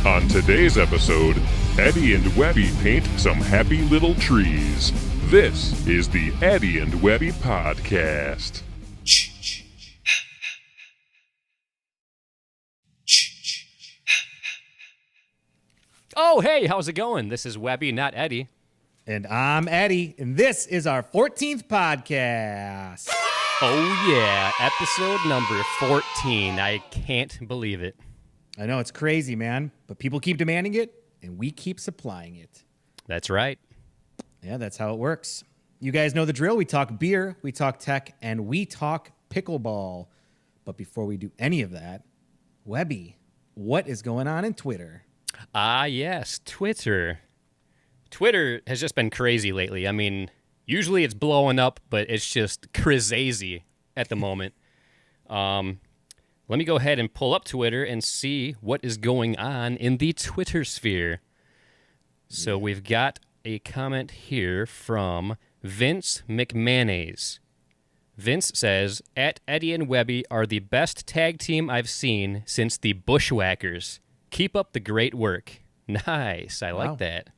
On today's episode, Eddie and Webby paint some happy little trees. This is the Eddie and Webby podcast. Oh, hey, how's it going? This is Webby, not Eddie. And I'm Eddie, and this is our 14th podcast. Oh, yeah, episode number 14. I can't believe it. I know, it's crazy, man, but people keep demanding it, and we keep supplying it. That's right. Yeah, that's how it works. You guys know the drill. We talk beer, we talk tech, and we talk pickleball. But before we do any of that, Webby, what is going on in Twitter? Yes, Twitter. Twitter has just been crazy lately. I mean, usually it's blowing up, but it's just crazy at the moment. Let me go ahead and pull up Twitter and see what is going on in the Twitter sphere. So we've got a comment here from Vince McManase. Vince says, "At Eddie and Webby are the best tag team I've seen since the Bushwhackers. Keep up the great work." Nice. I like that.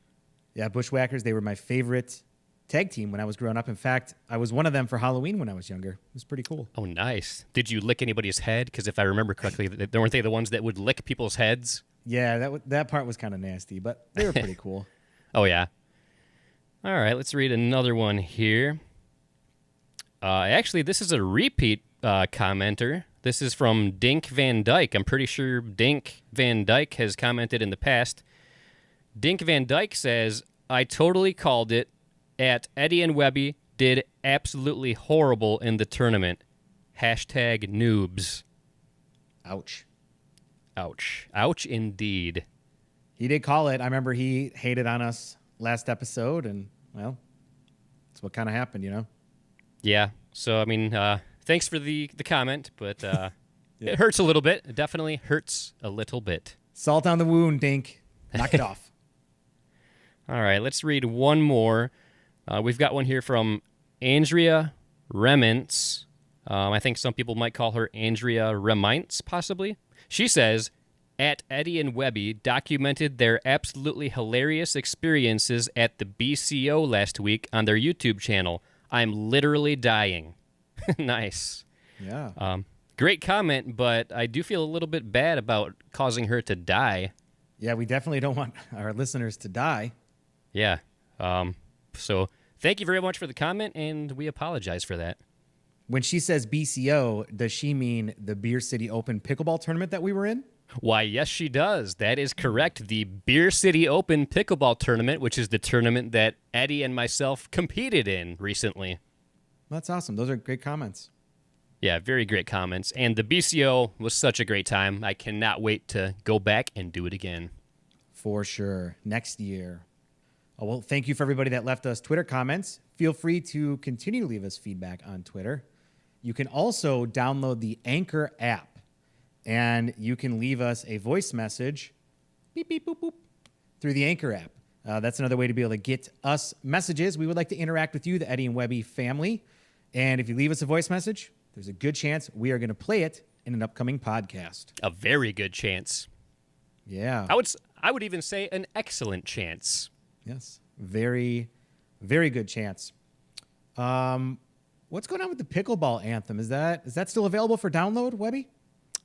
Yeah, Bushwhackers, they were my favorite tag team when I was growing up. In fact, I was one of them for Halloween when I was younger. It was pretty cool. Oh, nice. Did you lick anybody's head? Because if I remember correctly, weren't they the ones that would lick people's heads? Yeah, that part was kind of nasty, but they were pretty cool. Oh, yeah. All right, let's read another one here. Actually, this is a repeat commenter. This is from Dink Van Dyke. I'm pretty sure Dink Van Dyke has commented in the past. Dink Van Dyke says, "I totally called it. At Eddie and Webby did absolutely horrible in the tournament. Hashtag noobs." Ouch. Ouch. Ouch indeed. He did call it. I remember he hated on us last episode, and, well, that's what kind of happened, you know? Yeah. So, I mean, thanks for the comment, but It hurts a little bit. It definitely hurts a little bit. Salt on the wound, Dink. Knock it off. All right, let's read one more. We've got one here from Andrea Remintz. I think some people might call her Andrea Remintz, possibly. She says, "At Eddie and Webby documented their absolutely hilarious experiences at the BCO last week on their YouTube channel. I'm literally dying." Nice. Yeah. Great comment, but I do feel a little bit bad about causing her to die. Yeah, we definitely don't want our listeners to die. Yeah. So thank you very much for the comment, and we apologize for that. When she says BCO, does she mean the Beer City Open pickleball tournament that we were in? Why, yes, she does. That is correct. The Beer City Open Pickleball Tournament, which is the tournament that Eddie and myself competed in recently. That's awesome. Those are great comments. Yeah, very great comments. And the BCO was such a great time. I cannot wait to go back and do it again. For sure. Next year. Oh, well, thank you for everybody that left us Twitter comments. Feel free to continue to leave us feedback on Twitter. You can also download the Anchor app, and you can leave us a voice message, beep, beep, boop, boop, through the Anchor app. That's another way to be able to get us messages. We would like to interact with you, the Eddie and Webby family. And if you leave us a voice message, there's a good chance we are going to play it in an upcoming podcast. A very good chance. Yeah. I would even say an excellent chance. Yes. Very, very good chance. What's going on with the Pickleball Anthem? Is that still available for download, Webby?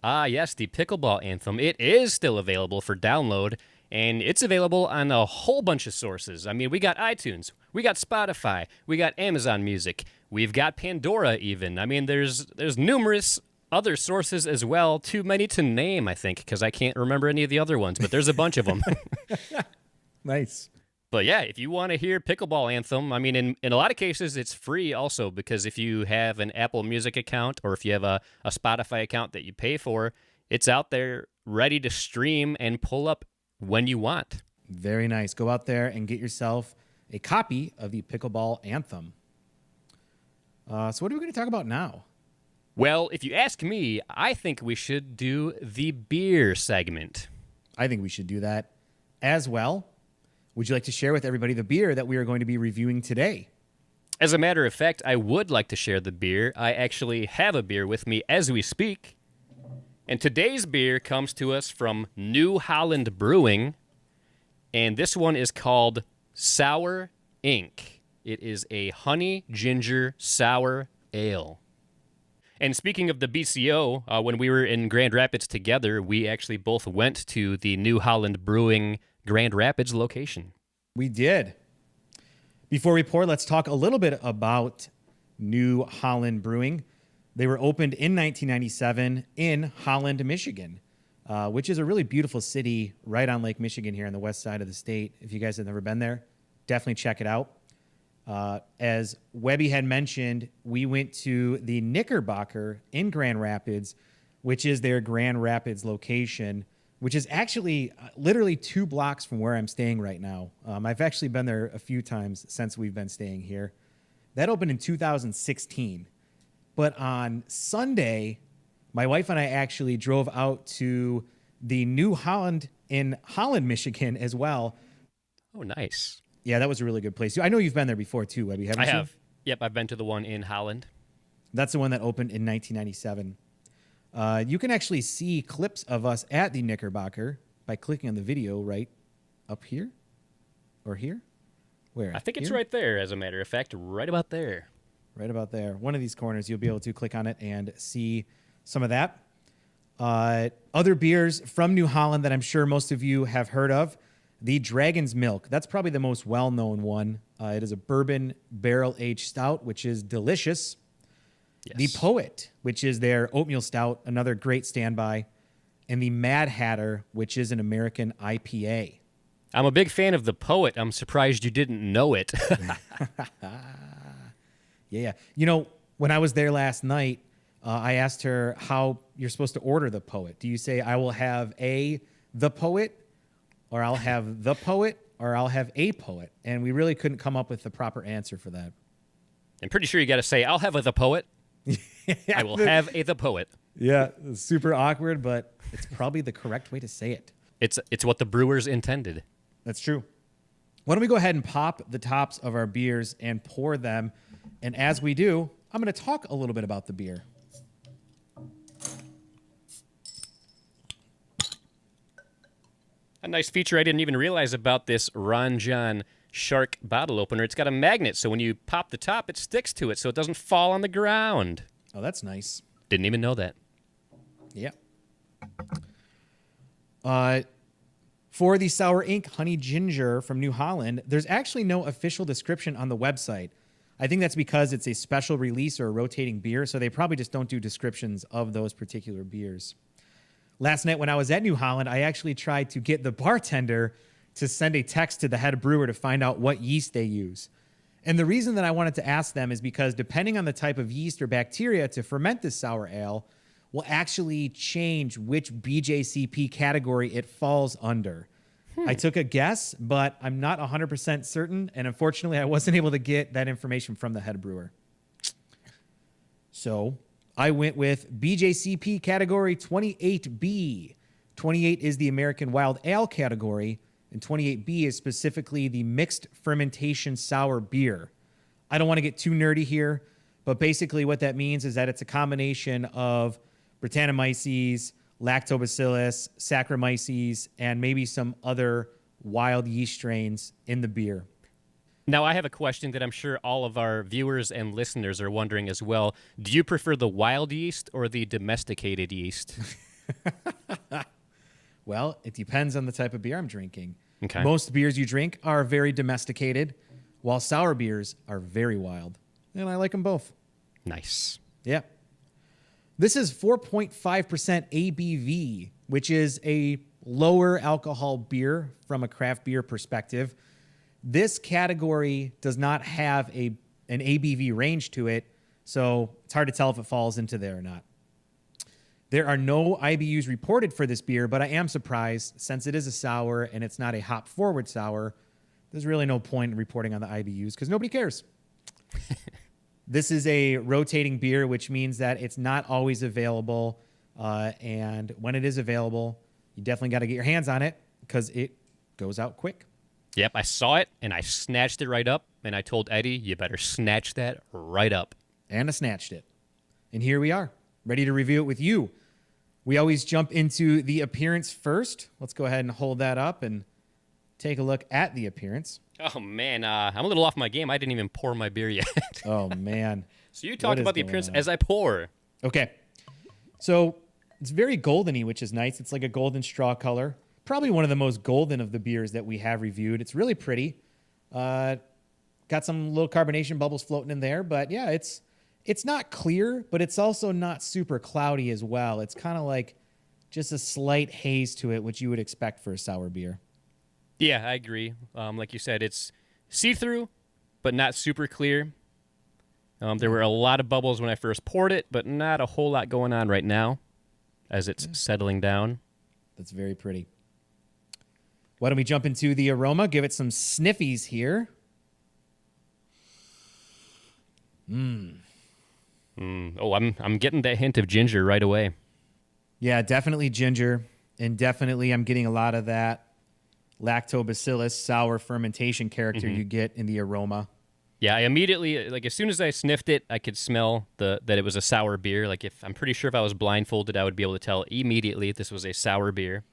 Yes, the Pickleball Anthem. It is still available for download, and it's available on a whole bunch of sources. I mean, we got iTunes, we got Spotify, we got Amazon Music, we've got Pandora even. I mean, there's numerous other sources as well. Too many to name, I think, because I can't remember any of the other ones, but there's a bunch of them. Nice. But yeah, if you want to hear Pickleball Anthem, I mean, in a lot of cases, it's free also, because if you have an Apple Music account or if you have a Spotify account that you pay for, it's out there ready to stream and pull up when you want. Very nice. Go out there and get yourself a copy of the Pickleball Anthem. So what are we going to talk about now? Well, if you ask me, I think we should do the beer segment. I think we should do that as well. Would you like to share with everybody the beer that we are going to be reviewing today? As a matter of fact, I would like to share the beer. I actually have a beer with me as we speak. And today's beer comes to us from New Holland Brewing, and this one is called Sour Inc. It is a honey ginger sour ale. And speaking of the BCO, when we were in Grand Rapids together, we actually both went to the New Holland Brewing Grand Rapids location. We did. Before we pour, let's talk a little bit about New Holland Brewing. They were opened in 1997 in Holland, Michigan, which is a really beautiful city right on Lake Michigan here on the west side of the state. If you guys have never been there, definitely check it out. As Webby had mentioned, we went to the Knickerbocker in Grand Rapids, which is their Grand Rapids location, which is actually literally 2 blocks from where I'm staying right now. I've actually been there a few times since we've been staying here. That opened in 2016. But on Sunday, my wife and I actually drove out to the New Holland in Holland, Michigan as well. Oh, nice. Yeah, that was a really good place. I know you've been there before too, Webby, haven't you? I have. Yep, I've been to the one in Holland. That's the one that opened in 1997. You can actually see clips of us at the Knickerbocker by clicking on the video right up here or here. Where? I think it's here? right there, as a matter of fact, right about there. Right about there. One of these corners, you'll be able to click on it and see some of that. Other beers from New Holland that I'm sure most of you have heard of. The Dragon's Milk. That's probably the most well-known one. It is a bourbon barrel-aged stout, which is delicious. Yes. The Poet, which is their oatmeal stout, another great standby. And the Mad Hatter, which is an American IPA. I'm a big fan of the Poet. I'm surprised you didn't know it. Yeah. You know, when I was there last night, I asked her how you're supposed to order the Poet. Do you say, I will have the Poet, or I'll have the Poet, or I'll have a Poet? And we really couldn't come up with the proper answer for that. I'm pretty sure you got to say, I'll have the Poet. I will have the Poet. Yeah, super awkward, but it's probably the correct way to say it. It's what the brewers intended. That's true. Why don't we go ahead and pop the tops of our beers and pour them? And as we do, I'm going to talk a little bit about the beer. A nice feature I didn't even realize about this Ron John Shark bottle opener. It's got a magnet, so when you pop the top, it sticks to it so it doesn't fall on the ground. Oh, that's nice. Didn't even know that. Yeah. For the Sour Inc. Honey Ginger from New Holland, there's actually no official description on the website. I think that's because it's a special release or a rotating beer, so they probably just don't do descriptions of those particular beers. Last night when I was at New Holland, I actually tried to get the bartender to send a text to the head brewer to find out what yeast they use. And the reason that I wanted to ask them is because depending on the type of yeast or bacteria to ferment this sour ale will actually change which BJCP category it falls under. I took a guess, but I'm not 100% certain, and unfortunately I wasn't able to get that information from the head brewer. So I went with BJCP category 28B. 28 is the American Wild Ale category, and 28B is specifically the mixed fermentation sour beer. I don't want to get too nerdy here, but basically what that means is that it's a combination of Brettanomyces, Lactobacillus, Saccharomyces, and maybe some other wild yeast strains in the beer. Now, I have a question that I'm sure all of our viewers and listeners are wondering as well. Do you prefer the wild yeast or the domesticated yeast? Well, it depends on the type of beer I'm drinking. Okay. Most beers you drink are very domesticated, while sour beers are very wild. And I like them both. Nice. Yeah. This is 4.5% ABV, which is a lower alcohol beer from a craft beer perspective. This category does not have an ABV range to it, so it's hard to tell if it falls into there or not. There are no IBUs reported for this beer, but I am surprised since it is a sour and it's not a hop-forward sour. There's really no point in reporting on the IBUs because nobody cares. This is a rotating beer, which means that it's not always available. And when it is available, you definitely got to get your hands on it because it goes out quick. Yep, I saw it, and I snatched it right up, and I told Eddie, you better snatch that right up. And I snatched it. And here we are, ready to review it with you. We always jump into the appearance first. Let's go ahead and hold that up and take a look at the appearance. Oh, man. I'm a little off my game. I didn't even pour my beer yet. Oh, man. So you talked about the appearance as I pour. Okay. So it's very goldeny, which is nice. It's like a golden straw color. Probably one of the most golden of the beers that we have reviewed. It's really pretty. Got some little carbonation bubbles floating in there. But, yeah, it's not clear, but it's also not super cloudy as well. It's kind of like just a slight haze to it, which you would expect for a sour beer. Yeah, I agree. Like you said, it's see-through, but not super clear. There were a lot of bubbles when I first poured it, but not a whole lot going on right now as it's settling down. That's very pretty. Why don't we jump into the aroma? Give it some sniffies here. Oh, I'm getting that hint of ginger right away. Yeah, definitely ginger, and definitely I'm getting a lot of that lactobacillus sour fermentation character you get in the aroma. Yeah, I immediately, like as soon as I sniffed it, I could smell that it was a sour beer. Like I'm pretty sure if I was blindfolded, I would be able to tell immediately if this was a sour beer.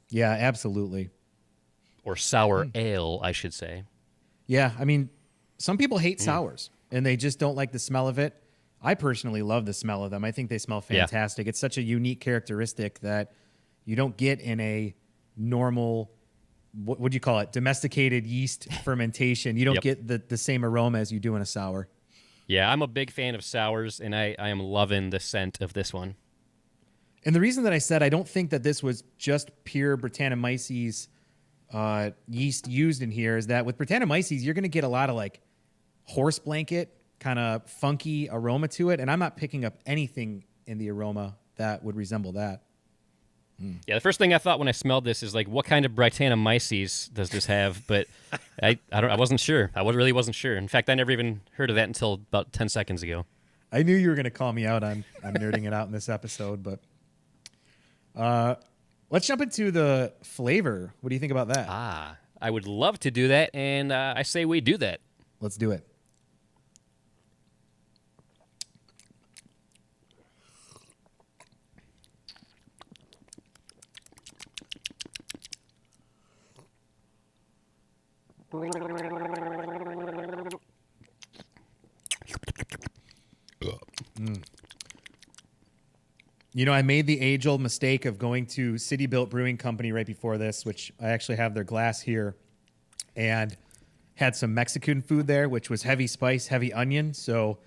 Yeah, absolutely. Or sour ale, I should say. Yeah, I mean, some people hate sours, and they just don't like the smell of it. I personally love the smell of them. I think they smell fantastic. Yeah. It's such a unique characteristic that you don't get in a normal, what would you call it, domesticated yeast fermentation. You don't get the same aroma as you do in a sour. Yeah, I'm a big fan of sours, and I am loving the scent of this one. And the reason that I said I don't think that this was just pure Brettanomyces yeast used in here is that with Brettanomyces, you're going to get a lot of like horse blanket kind of funky aroma to it, and I'm not picking up anything in the aroma that would resemble that. Yeah, the first thing I thought when I smelled this is like, what kind of Brettanomyces does this have? But I wasn't sure. I really wasn't sure. In fact, I never even heard of that until about 10 seconds ago. I knew you were going to call me out on nerding it out in this episode, but let's jump into the flavor. What do you think about that? I would love to do that, and I say we do that. Let's do it. You know, I made the age-old mistake of going to City Built Brewing Company right before this, which I actually have their glass here, and had some Mexican food there, which was heavy spice, heavy onion. So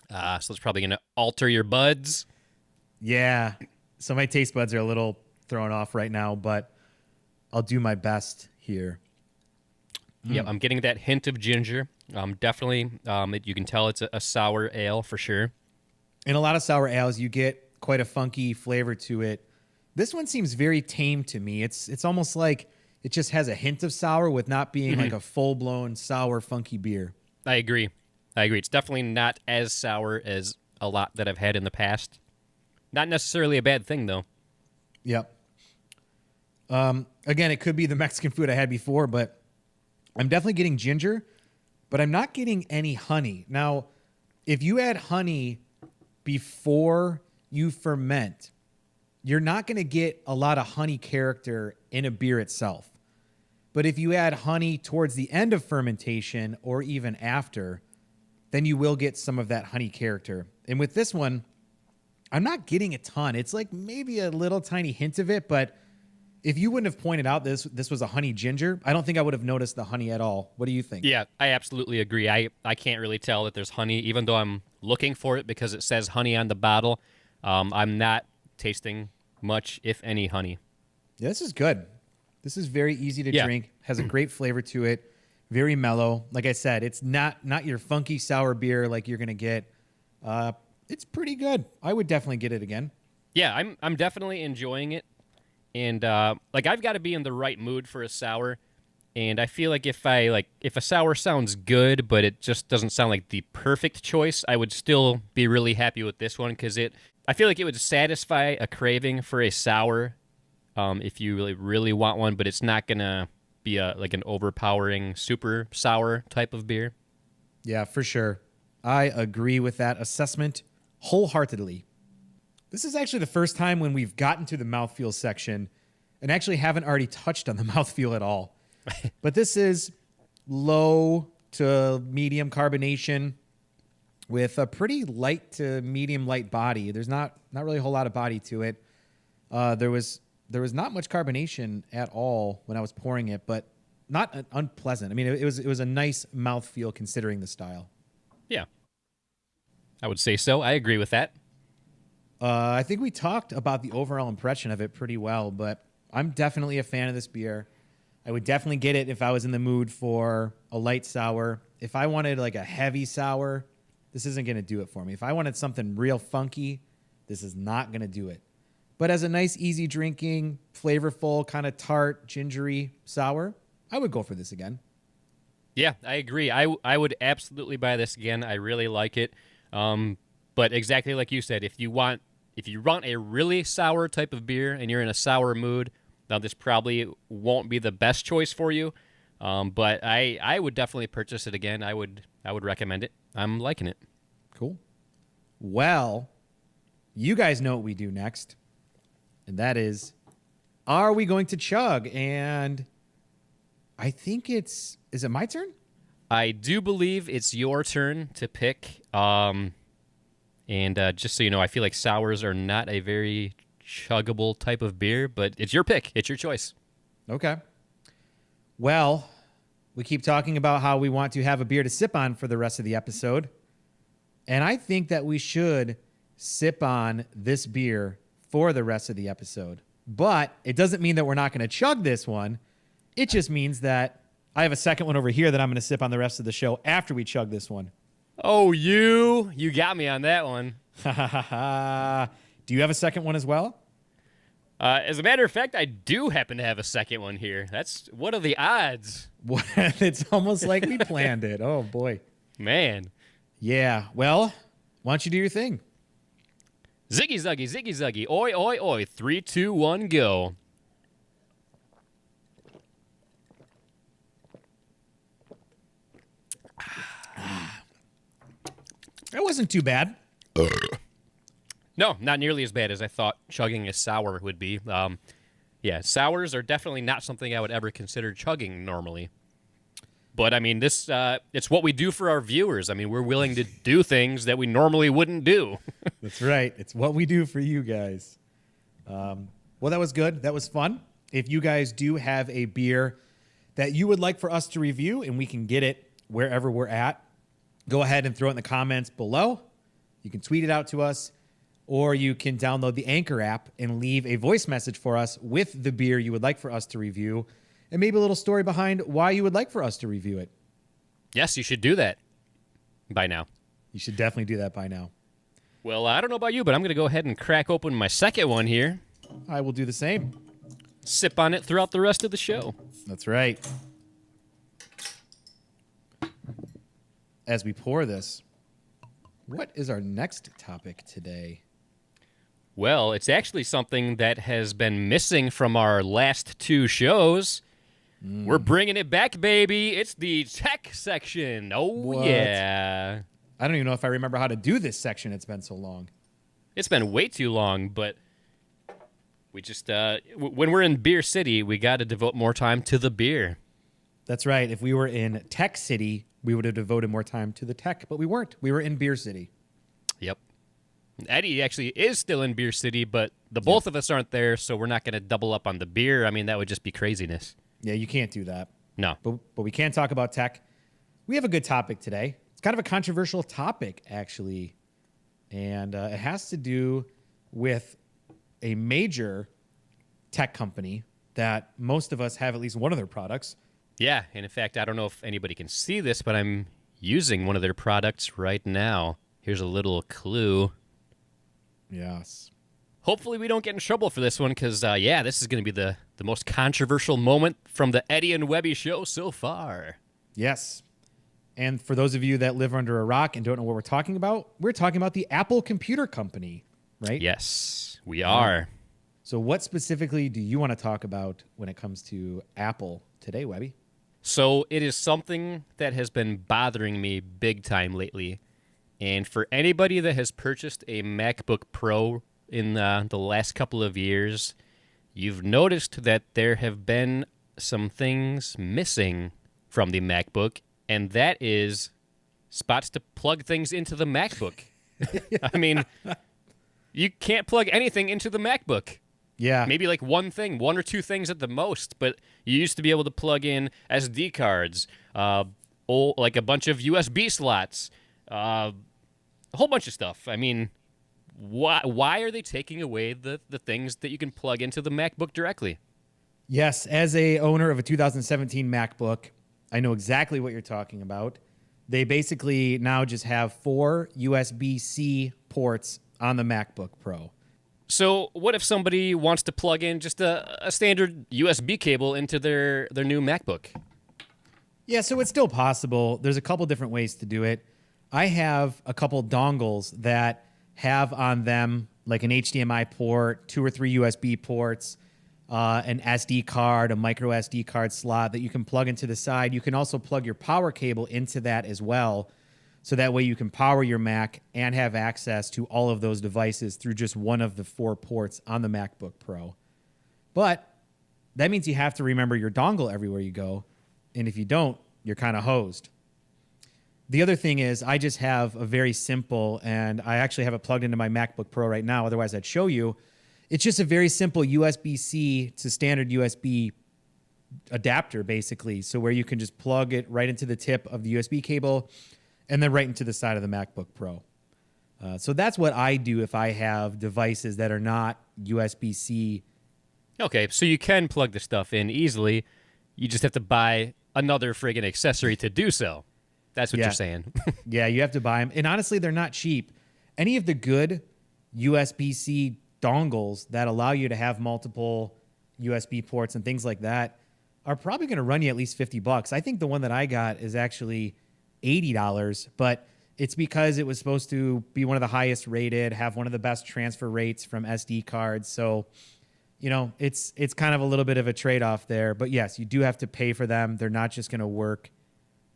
it's probably going to alter your buds. Yeah. So my taste buds are a little thrown off right now, but I'll do my best here. Yeah, I'm getting that hint of ginger. Definitely, you can tell it's a sour ale for sure. In a lot of sour ales, you get quite a funky flavor to it. This one seems very tame to me. It's almost like it just has a hint of sour with not being like a full-blown sour, funky beer. I agree. It's definitely not as sour as a lot that I've had in the past. Not necessarily a bad thing, though. Yep. Again, it could be the Mexican food I had before, but I'm definitely getting ginger, but I'm not getting any honey. Now, if you add honey before you ferment, you're not going to get a lot of honey character in a beer itself. But if you add honey towards the end of fermentation or even after, then you will get some of that honey character. And with this one, I'm not getting a ton. It's like maybe a little tiny hint of it, but if you wouldn't have pointed out this was a honey ginger, I don't think I would have noticed the honey at all. What do you think? Yeah, I absolutely agree. I can't really tell that there's honey, even though I'm looking for it because it says honey on the bottle. I'm not tasting much, if any, honey. Yeah, this is good. This is very easy to drink. Has a great flavor to it. Very mellow. Like I said, it's not your funky sour beer like you're gonna get. It's pretty good. I would definitely get it again. Yeah, I'm definitely enjoying it. And like I've got to be in the right mood for a sour, and I feel like if a sour sounds good, but it just doesn't sound like the perfect choice, I would still be really happy with this one because I feel like it would satisfy a craving for a sour, if you really want one, but it's not gonna be like an overpowering super sour type of beer. Yeah, for sure. I agree with that assessment wholeheartedly. This is actually the first time when we've gotten to the mouthfeel section and actually haven't already touched on the mouthfeel at all. But this is low to medium carbonation with a pretty light to medium light body. There's not really a whole lot of body to it. There was not much carbonation at all when I was pouring it, but not unpleasant. I mean, it was a nice mouthfeel considering the style. Yeah, I would say so. I agree with that. I think we talked about the overall impression of it pretty well, but I'm definitely a fan of this beer. I would definitely get it if I was in the mood for a light sour. If I wanted like a heavy sour, this isn't going to do it for me. If I wanted something real funky, this is not going to do it. But as a nice, easy drinking, flavorful, kind of tart, gingery sour, I would go for this again. Yeah, I agree. I would absolutely buy this again. I really like it. But exactly like you said, if you want a really sour type of beer and you're in a sour mood, now this probably won't be the best choice for you. But I would definitely purchase it again. I would recommend it. I'm liking it. Cool. Well, you guys know what we do next. And that is, are we going to chug? And I think is it my turn? I do believe it's your turn to pick. And just so you know, I feel like sours are not a very chuggable type of beer, but it's your pick. It's your choice. Okay. Well, we keep talking about how we want to have a beer to sip on for the rest of the episode. And I think that we should sip on this beer for the rest of the episode. But it doesn't mean that we're not going to chug this one. It just means that I have a second one over here that I'm going to sip on the rest of the show after we chug this one. Oh, you got me on that one. Do you have a second one as well? As a matter of fact, I do happen to have a second one here. What are the odds? It's almost like we planned it. Oh, boy. Man. Yeah. Well, why don't you do your thing? Ziggy zuggy, ziggy zuggy. Oi, oi, oi. 3, 2, 1, go. It wasn't too bad. No, not nearly as bad as I thought chugging a sour would be. Yeah, sours are definitely not something I would ever consider chugging normally. But, I mean, this it's what we do for our viewers. I mean, we're willing to do things that we normally wouldn't do. That's right. It's what we do for you guys. Well, that was good. That was fun. If you guys do have a beer that you would like for us to review and we can get it wherever we're at, go ahead and throw it in the comments below. You can tweet it out to us, or you can download the Anchor app and leave a voice message for us with the beer you would like for us to review, and maybe a little story behind why you would like for us to review it. Yes, you should do that by now. You should definitely do that by now. Well, I don't know about you, but I'm going to go ahead and crack open my second one here. I will do the same. Sip on it throughout the rest of the show. That's right. As we pour this, what is our next topic today? Well, it's actually something that has been missing from our last two shows. We're bringing it back, baby. It's the tech section. Oh, What? yeah. I don't even know if I remember how to do this section. It's been so long. It's been way too long, but we just, when we're in Beer City, we got to devote more time to the beer. That's right. If we were in Tech City, we would have devoted more time to the tech, but we weren't. We were in Beer City. Yep. Eddie actually is still in Beer City, but the both of us aren't there, so we're not going to double up on the beer. I mean, that would just be craziness. Yeah, you can't do that. No. But we can talk about tech. We have a good topic today. It's kind of a controversial topic, actually. And it has to do with a major tech company that most of us have at least one of their products. Yeah, and in fact, I don't know if anybody can see this, but I'm using one of their products right now. Here's a little clue. Yes. Hopefully we don't get in trouble for this one, because, this is going to be the most controversial moment from the Eddie and Webby show so far. Yes. And for those of you that live under a rock and don't know what we're talking about the Apple Computer Company, right? Yes, we are. So what specifically do you want to talk about when it comes to Apple today, Webby? So it is something that has been bothering me big time lately. And for anybody that has purchased a MacBook Pro in the last couple of years, you've noticed that there have been some things missing from the MacBook, and that is spots to plug things into the MacBook. I mean, you can't plug anything into the MacBook. Yeah. Maybe like one or two things at the most, but you used to be able to plug in SD cards, like a bunch of USB slots, a whole bunch of stuff. I mean, why are they taking away the things that you can plug into the MacBook directly? Yes, as a owner of a 2017 MacBook, I know exactly what you're talking about. They basically now just have 4 USB-C ports on the MacBook Pro. So what if somebody wants to plug in just a standard USB cable into their new MacBook? Yeah, so it's still possible. There's a couple different ways to do it. I have a couple dongles that have on them like an HDMI port, 2 or 3 USB ports, an SD card, a micro SD card slot that you can plug into the side. You can also plug your power cable into that as well. So that way you can power your Mac and have access to all of those devices through just one of the 4 ports on the MacBook Pro. But that means you have to remember your dongle everywhere you go. And if you don't, you're kind of hosed. The other thing is I just have a very simple, and I actually have it plugged into my MacBook Pro right now. Otherwise, I'd show you. It's just a very simple USB-C to standard USB adapter, basically. So where you can just plug it right into the tip of the USB cable and then right into the side of the MacBook Pro. So that's what I do if I have devices that are not USB-C. Okay, so you can plug the stuff in easily. You just have to buy another friggin' accessory to do so. That's what you're saying. Yeah, you have to buy them. And honestly, they're not cheap. Any of the good USB-C dongles that allow you to have multiple USB ports and things like that are probably going to run you at least $50. I think the one that I got is actually $80, but it's because it was supposed to be one of the highest rated, have one of the best transfer rates from SD cards. So, you know, it's kind of a little bit of a trade-off there. But yes, you do have to pay for them. They're not just going to work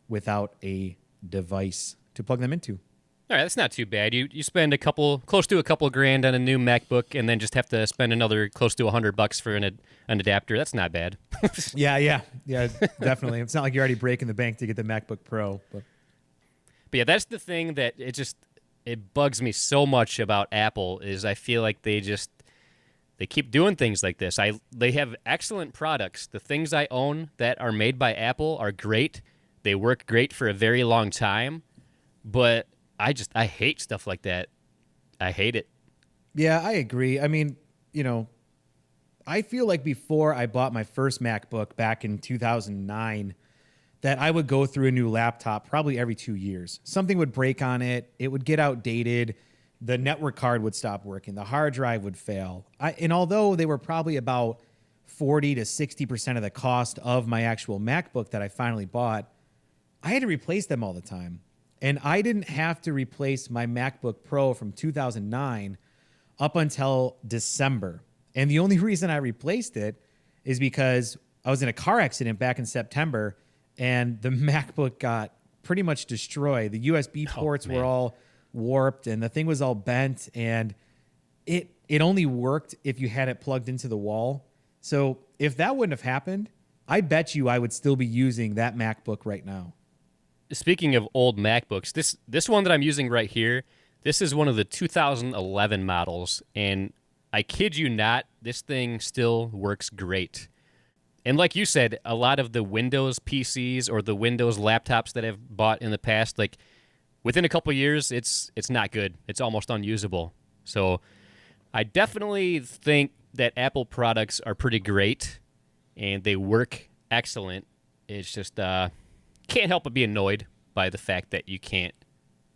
without a device to plug them into. All right, that's not too bad. You spend close to a couple grand on a new MacBook, and then just have to spend another close to $100 for an adapter. That's not bad. Yeah, definitely. It's not like you're already breaking the bank to get the MacBook Pro. But yeah, that's the thing that it bugs me so much about Apple is I feel like they keep doing things like this. They have excellent products. The things I own that are made by Apple are great. They work great for a very long time, but I hate stuff like that. I hate it. Yeah, I agree. I mean, you know, I feel like before I bought my first MacBook back in 2009, that I would go through a new laptop probably every 2 years. Something would break on it. It would get outdated. The network card would stop working. The hard drive would fail. And although they were probably about 40 to 60% of the cost of my actual MacBook that I finally bought, I had to replace them all the time. And I didn't have to replace my MacBook Pro from 2009 up until December. And the only reason I replaced it is because I was in a car accident back in September, and the MacBook got pretty much destroyed. The USB ports were all warped, and the thing was all bent, and it only worked if you had it plugged into the wall. So if that wouldn't have happened, I bet you I would still be using that MacBook right now. Speaking of old MacBooks, this one that I'm using right here, this is one of the 2011 models, and I kid you not, this thing still works great. And like you said, a lot of the Windows PCs or the Windows laptops that I've bought in the past, like within a couple years, it's not good. It's almost unusable. So I definitely think that Apple products are pretty great, and they work excellent. It's just can't help but be annoyed by the fact that you can't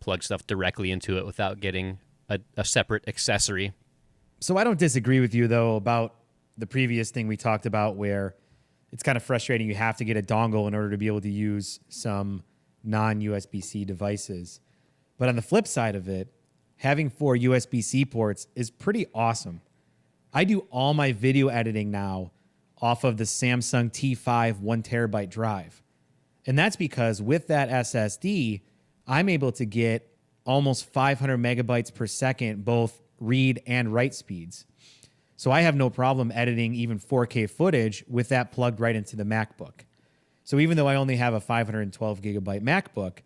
plug stuff directly into it without getting a separate accessory. So I don't disagree with you, though, about the previous thing we talked about where it's kind of frustrating. You have to get a dongle in order to be able to use some non-USB-C devices. But on the flip side of it, having 4 USB-C ports is pretty awesome. I do all my video editing now off of the Samsung T5 1 terabyte drive. And that's because with that SSD, I'm able to get almost 500 megabytes per second, both read and write speeds. So I have no problem editing even 4K footage with that plugged right into the MacBook. So even though I only have a 512 gigabyte MacBook,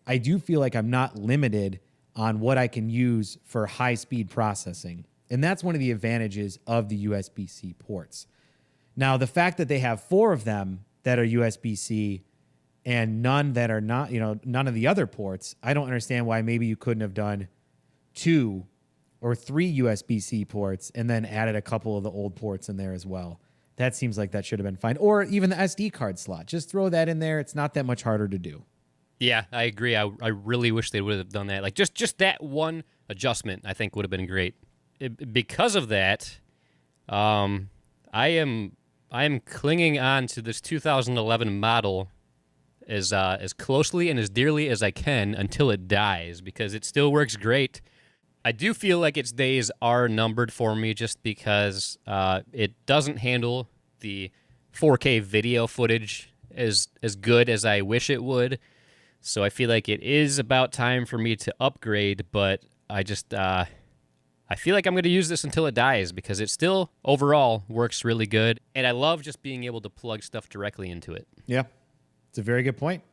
I do feel like I'm not limited on what I can use for high speed processing. And that's one of the advantages of the USB-C ports. Now, the fact that they have 4 of them that are USB-C and none that are not, none of the other ports, I don't understand why maybe you couldn't have done 2 or 3 USB-C ports and then added a couple of the old ports in there as well. That seems like that should have been fine. Or even the SD card slot. Just throw that in there. It's not that much harder to do. Yeah, I agree. I really wish they would have done that. Like just that one adjustment, I think would have been great. Because of that, I am clinging on to this 2011 model as closely and as dearly as I can until it dies, because it still works great. I do feel like its days are numbered for me just because it doesn't handle the 4K video footage as good as I wish it would. So I feel like it is about time for me to upgrade, but I just I feel like I'm going to use this until it dies because it still overall works really good, and I love just being able to plug stuff directly into it. Yeah, it's a very good point.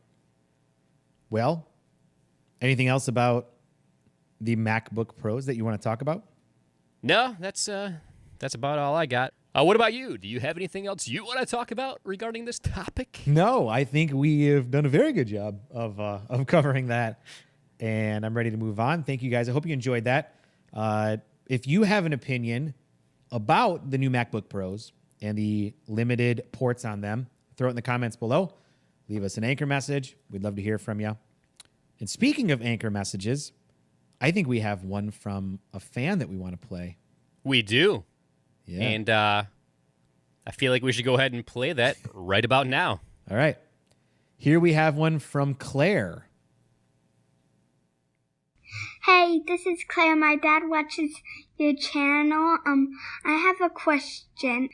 Well, anything else about the MacBook Pros that you want to talk about? No, that's about all I got. What about you? Do you have anything else you want to talk about regarding this topic? No, I think we have done a very good job of covering that, and I'm ready to move on. Thank you, guys. I hope you enjoyed that. If you have an opinion about the new MacBook Pros and the limited ports on them, throw it in the comments below. Leave us an Anchor message. We'd love to hear from you. And speaking of Anchor messages, I think we have one from a fan that we want to play. We do. Yeah. And I feel like we should go ahead and play that right about now. All right. Here we have one from Claire. Hey, this is Claire. My dad watches your channel. I have a question.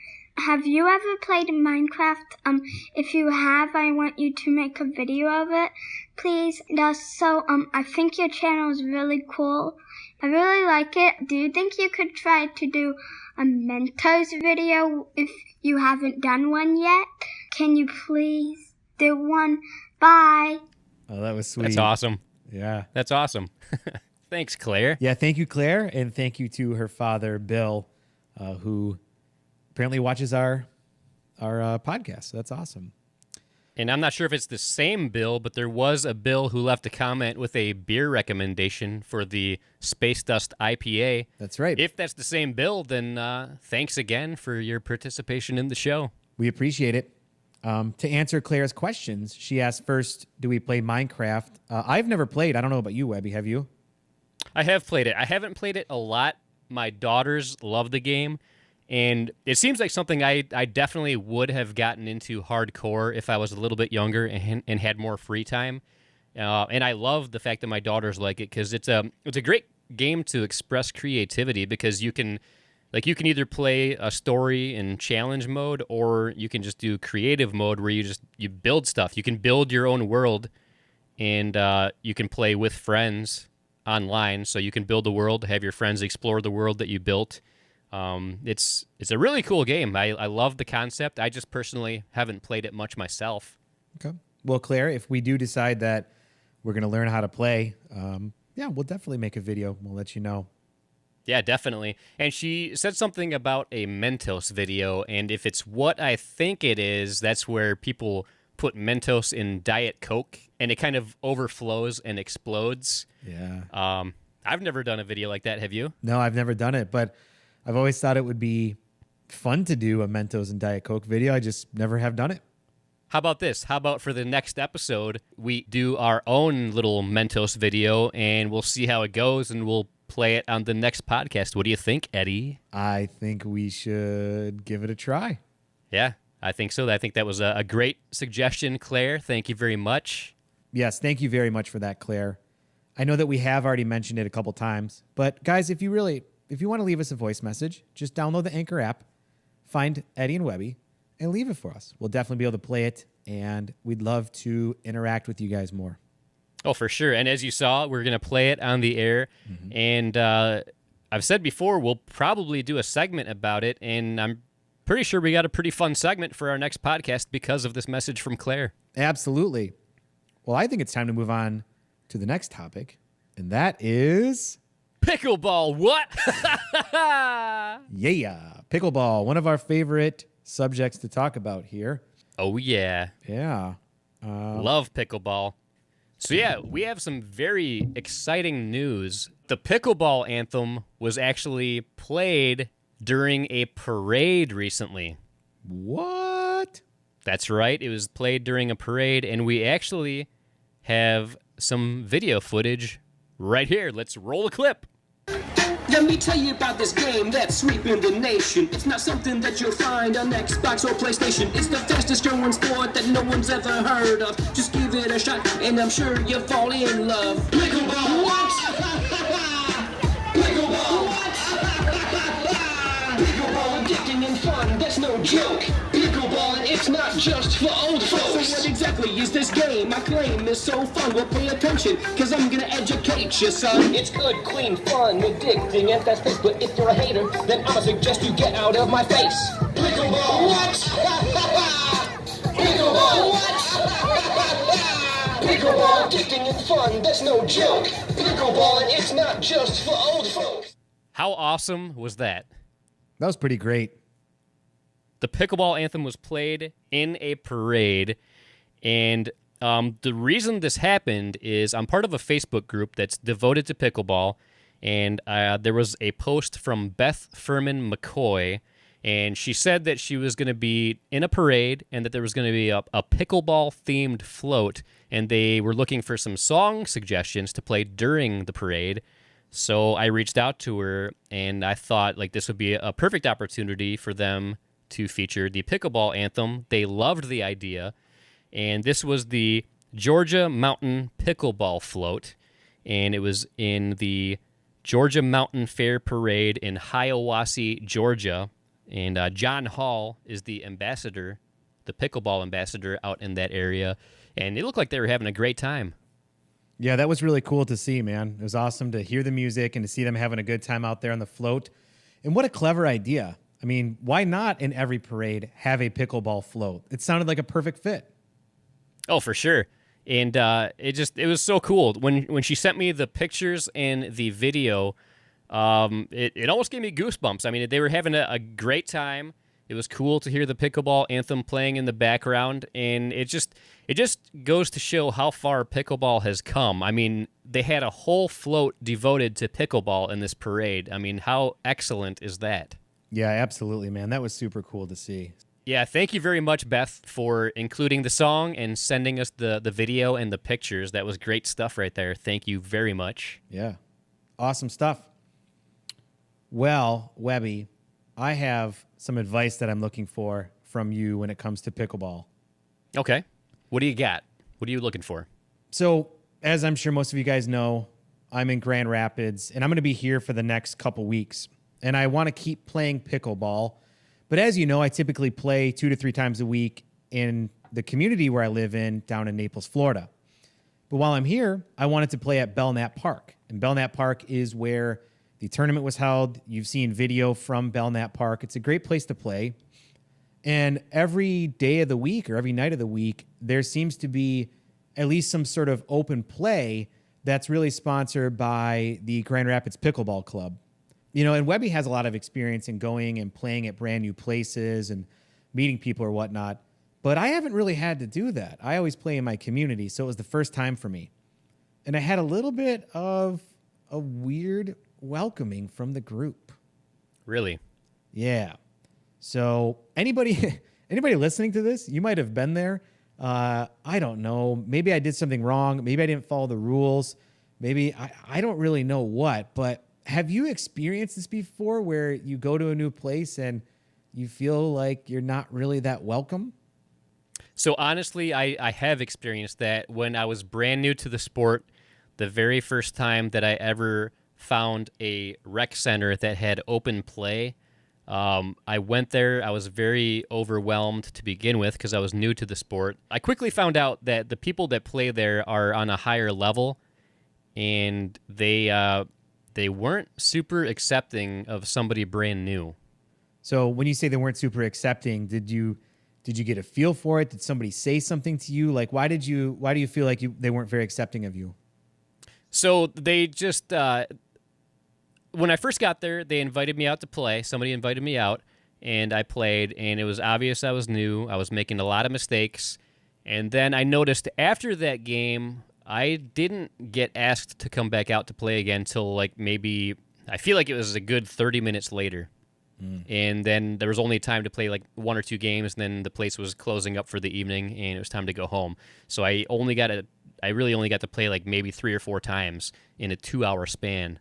Have you ever played Minecraft? If you have, I want you to make a video of it, please. And also, I think your channel is really cool. I really like it. Do you think you could try to do a Mentos video if you haven't done one yet? Can you please do one? Bye. Oh, that was sweet. That's awesome. Yeah. That's awesome. Thanks, Claire. Yeah, thank you, Claire, and thank you to her father, Bill, who apparently watches our podcast. So that's awesome. And I'm not sure if it's the same Bill, but there was a Bill who left a comment with a beer recommendation for the Space Dust IPA. That's right. If that's the same Bill, then thanks again for your participation in the show. We appreciate it. To answer Claire's questions, she asked first, do we play Minecraft? I've never played. I don't know about you, Webby. Have you? I have played it. I haven't played it a lot. My daughters love the game, and it seems like something I definitely would have gotten into hardcore if I was a little bit younger and had more free time. And I love the fact that my daughters like it because it's a great game to express creativity because you can either play a story in challenge mode or you can just do creative mode where you build stuff. You can build your own world, and you can play with friends online, so you can build the world, have your friends explore the world that you built. It's a really cool game. I love the concept. I just personally haven't played it much myself. Okay. Well, Claire, if we do decide that we're going to learn how to play, we'll definitely make a video. We'll let you know. Yeah, definitely. And she said something about a Mentos video, and if it's what I think it is, that's where people put Mentos in Diet Coke, and it kind of overflows and explodes. Yeah. I've never done a video like that. Have you? No, I've never done it, but I've always thought it would be fun to do a Mentos and Diet Coke video. I just never have done it. How about this? How about for the next episode, we do our own little Mentos video, and we'll see how it goes, and we'll play it on the next podcast. What do you think, Eddie? I think we should give it a try. Yeah, I think so. I think that was a great suggestion, Claire. Thank you very much. Yes, thank you very much for that, Claire. I know that we have already mentioned it a couple times, but guys, if you want to leave us a voice message, just download the Anchor app, find Eddie and Webby, and leave it for us. We'll definitely be able to play it, and we'd love to interact with you guys more. Oh, for sure. And as you saw, we're going to play it on the air. Mm-hmm. And I've said before, we'll probably do a segment about it, and I'm pretty sure we got a pretty fun segment for our next podcast because of this message from Claire. Absolutely. Well, I think it's time to move on to the next topic, and that is... Pickleball, what? Yeah, pickleball, one of our favorite subjects to talk about here. Oh, yeah. Yeah. Love pickleball. So, yeah, we have some very exciting news. The Pickleball Anthem was actually played during a parade recently. What? That's right. It was played during a parade, and we actually have some video footage right here. Let's roll a clip. Let me tell you about this game that's sweeping the nation. It's not something that you'll find on Xbox or PlayStation. It's the fastest growing sport that no one's ever heard of. Just give it a shot and I'm sure you'll fall in love. Pickleball! What? Pickleball! What? Pickleball, addicting and fun, that's no joke. Pickleball, and it's not just for old folks. So what exactly is this game? My claim is so fun. Well, pay attention, cause I'm gonna educate you, son. It's good, clean, fun, addicting, and fast paced. But if you're a hater, then I'ma suggest you get out of my face. Pickleball! What? Pickleball! What? Pickleball, addicting and fun, that's no joke. Pickleball, and it's not just for old folks. How awesome was that? That was pretty great. The Pickleball Anthem was played in a parade, and the reason this happened is I'm part of a Facebook group that's devoted to pickleball, and there was a post from Beth Furman McCoy, and she said that she was going to be in a parade and that there was going to be a pickleball-themed float, and they were looking for some song suggestions to play during the parade. So I reached out to her, and I thought like this would be a perfect opportunity for them to feature the Pickleball Anthem. They loved the idea, and this was the Georgia Mountain Pickleball Float, and it was in the Georgia Mountain Fair Parade in Hiawassee, Georgia, and John Hall is the ambassador, the pickleball ambassador out in that area, and it looked like they were having a great time. Yeah, that was really cool to see, man. It was awesome to hear the music and to see them having a good time out there on the float. And what a clever idea. I mean, why not in every parade have a pickleball float? It sounded like a perfect fit. Oh, for sure. And it was so cool. When she sent me the pictures and the video, it almost gave me goosebumps. I mean, they were having a great time. It was cool to hear the Pickleball Anthem playing in the background, and it just goes to show how far pickleball has come. I mean, they had a whole float devoted to pickleball in this parade. I mean, how excellent is that? Yeah, absolutely, man. That was super cool to see. Yeah, thank you very much, Beth, for including the song and sending us the video and the pictures. That was great stuff right there. Thank you very much. Yeah, awesome stuff. Well, Webby, I have some advice that I'm looking for from you when it comes to pickleball. Okay. What do you got? What are you looking for? So, as I'm sure most of you guys know, I'm in Grand Rapids, and I'm going to be here for the next couple weeks. And I want to keep playing pickleball. But as you know, I typically play 2 to 3 times a week in the community where I live in down in Naples, Florida. But while I'm here, I wanted to play at Belknap Park. And Belknap Park is where the tournament was held. You've seen video from Belknap Park. It's a great place to play. And every day of the week or every night of the week, there seems to be at least some sort of open play that's really sponsored by the Grand Rapids Pickleball Club. You know, and Webby has a lot of experience in going and playing at brand new places and meeting people or whatnot. But I haven't really had to do that. I always play in my community, so it was the first time for me. And I had a little bit of a weird welcoming from the group. Really? Yeah. So anybody listening to this, you might have been there. I don't know. Maybe I did something wrong. Maybe I didn't follow the rules. Maybe I don't really know what. But have you experienced this before where you go to a new place and you feel like you're not really that welcome? So honestly, I have experienced that when I was brand new to the sport. The very first time that I ever found a rec center that had open play, I went there. I was very overwhelmed to begin with because I was new to the sport. I quickly found out that the people that play there are on a higher level, and they they weren't super accepting of somebody brand new. So when you say they weren't super accepting, did you get a feel for it? Did somebody say something to you? Like, why do you feel like they weren't very accepting of you? So they just, when I first got there, they invited me out to play. Somebody invited me out, and I played, and it was obvious I was new. I was making a lot of mistakes. And then I noticed after that game, I didn't get asked to come back out to play again till like maybe, I feel like it was a good 30 minutes later. And then there was only time to play like 1 or 2 games, and then the place was closing up for the evening, and it was time to go home. So I really only got to play like maybe 3 or 4 times in a 2-hour span.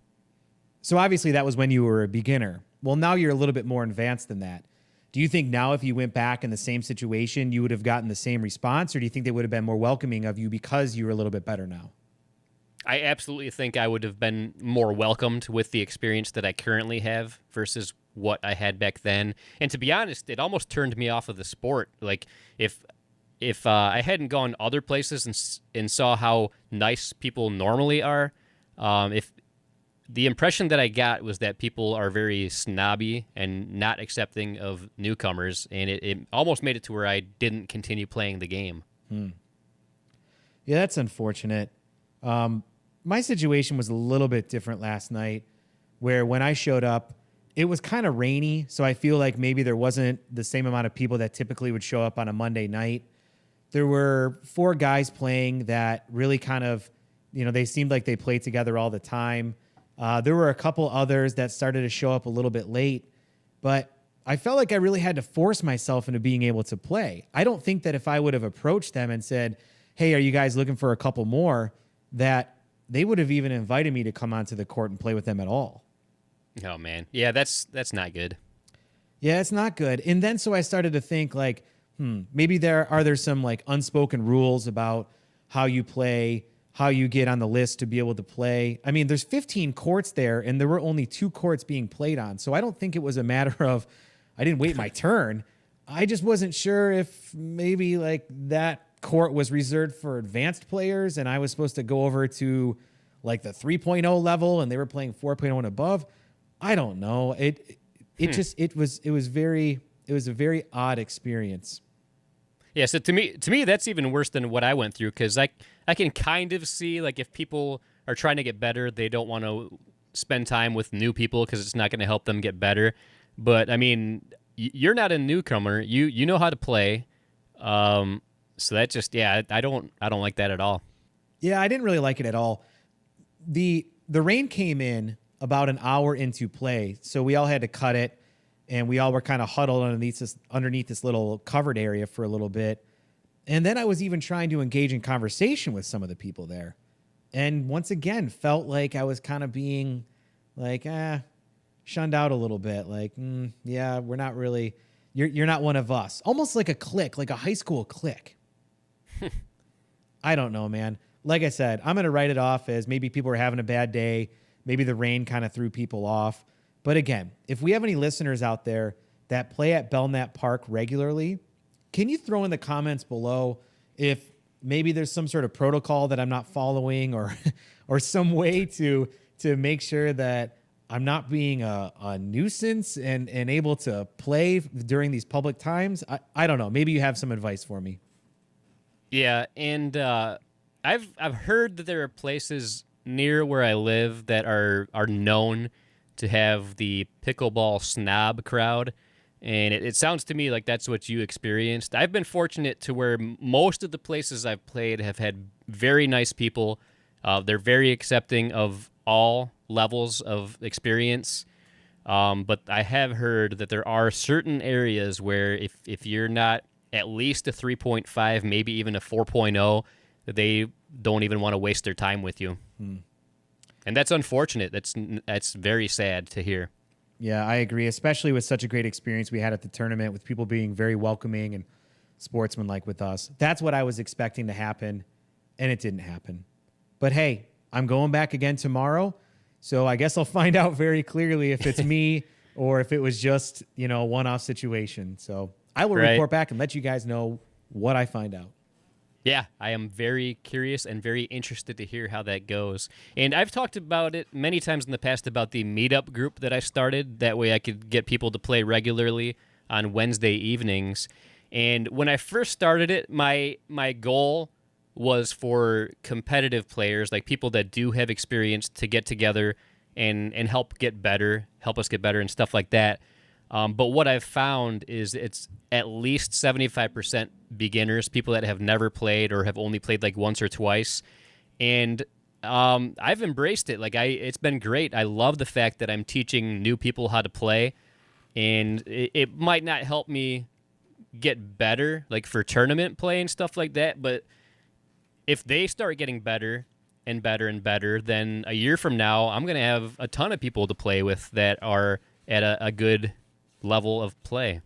So obviously that was when you were a beginner. Well, now you're a little bit more advanced than that. Do you think now if you went back in the same situation, you would have gotten the same response, or do you think they would have been more welcoming of you because you were a little bit better now? I absolutely think I would have been more welcomed with the experience that I currently have versus what I had back then. And to be honest, it almost turned me off of the sport. Like if I hadn't gone other places and saw how nice people normally are, if the impression that I got was that people are very snobby and not accepting of newcomers, and it almost made it to where I didn't continue playing the game. Yeah, that's unfortunate. My situation was a little bit different last night, where when I showed up, it was kind of rainy, so I feel like maybe there wasn't the same amount of people that typically would show up on a Monday night. There were 4 guys playing that really kind of, they seemed like they played together all the time. There were a couple others that started to show up a little bit late, but I felt like I really had to force myself into being able to play. I don't think that if I would have approached them and said, hey, are you guys looking for a couple more, that they would have even invited me to come onto the court and play with them at all. Oh, man. Yeah, that's not good. Yeah, it's not good. And then so I started to think like, maybe there are some like unspoken rules about how you play, how you get on the list to be able to play. I mean, there's 15 courts there, and there were only 2 courts being played on. So I don't think it was a matter of I didn't wait my turn. I just wasn't sure if maybe like that court was reserved for advanced players and I was supposed to go over to like the 3.0 level and they were playing 4.0 and above. I don't know. It was a very odd experience. Yeah, so to me that's even worse than what I went through, because I can kind of see like if people are trying to get better, they don't want to spend time with new people because it's not going to help them get better. But I mean, you're not a newcomer. You know how to play. So that just I don't like that at all. Yeah, I didn't really like it at all. The rain came in about an hour into play, so we all had to cut it. And we all were kind of huddled underneath this little covered area for a little bit. And then I was even trying to engage in conversation with some of the people there. And once again, felt like I was kind of being like, shunned out a little bit. Like, yeah, we're not really, you're not one of us. Almost like a clique, like a high school clique. I don't know, man. Like I said, I'm going to write it off as maybe people were having a bad day. Maybe the rain kind of threw people off. But again, if we have any listeners out there that play at Belknap Park regularly, can you throw in the comments below if maybe there's some sort of protocol that I'm not following or some way to make sure that I'm not being a nuisance and able to play during these public times? I don't know. Maybe you have some advice for me. Yeah, and I've heard that there are places near where I live that are known to have the pickleball snob crowd, and it sounds to me like that's what you experienced. I've been fortunate to where most of the places I've played have had very nice people. They're very accepting of all levels of experience, but I have heard that there are certain areas where if you're not at least a 3.5, maybe even a 4.0, that they don't even want to waste their time with you. And that's unfortunate. That's very sad to hear. Yeah, I agree, especially with such a great experience we had at the tournament with people being very welcoming and sportsmanlike with us. That's what I was expecting to happen, and it didn't happen. But hey, I'm going back again tomorrow, so I guess I'll find out very clearly if it's me or if it was just, a one-off situation. So I will report back and let you guys know what I find out. Yeah, I am very curious and very interested to hear how that goes. And I've talked about it many times in the past about the meetup group that I started. That way I could get people to play regularly on Wednesday evenings. And when I first started it, my goal was for competitive players, like people that do have experience, to get together and help us get better and stuff like that. But what I've found is it's at least 75% beginners, people that have never played or have only played like once or twice. And I've embraced it. Like it's been great. I love the fact that I'm teaching new people how to play, and it might not help me get better, like for tournament play and stuff like that. But if they start getting better and better and better, then a year from now, I'm going to have a ton of people to play with that are at a good level of play.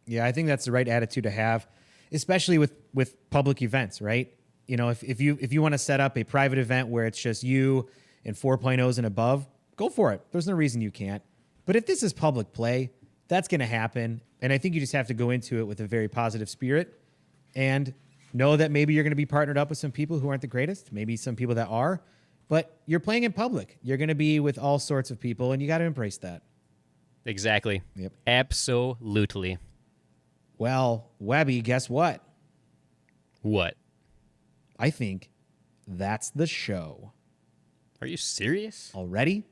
Yeah, I think that's the right attitude to have, especially with public events, right? You know, if you want to set up a private event where it's just you and 4.0s and above, go for it. There's no reason you can't. But if this is public play, that's going to happen. And I think you just have to go into it with a very positive spirit and know that maybe you're going to be partnered up with some people who aren't the greatest, maybe some people that are, but you're playing in public. You're going to be with all sorts of people, and you got to embrace that. Exactly. Yep. Absolutely. Well, Webby, guess what? What? I think that's the show. Are you serious? Already?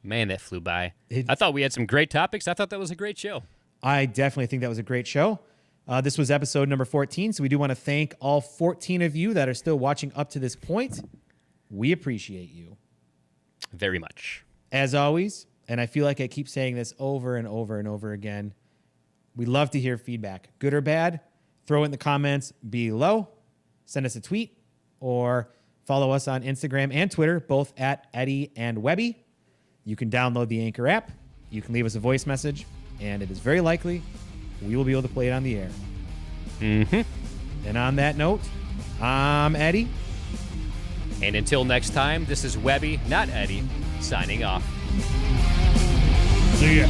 Man, that flew by. I thought we had some great topics. I thought that was a great show. I definitely think that was a great show. This was episode number 14, so we do want to thank all 14 of you that are still watching up to this point. We appreciate you. Very much. As always, and I feel like I keep saying this over and over and over again, we love to hear feedback, good or bad. Throw it in the comments below. Send us a tweet or follow us on Instagram and Twitter, both at Eddie and Webby. You can download the Anchor app. You can leave us a voice message, and it is very likely we will be able to play it on the air. Mm-hmm. And on that note, I'm Eddie. And until next time, this is Webby, not Eddie, signing off. See ya.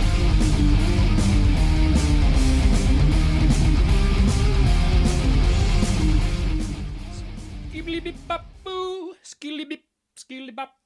Skilly bip bop boo, skilly bip, skilly bop.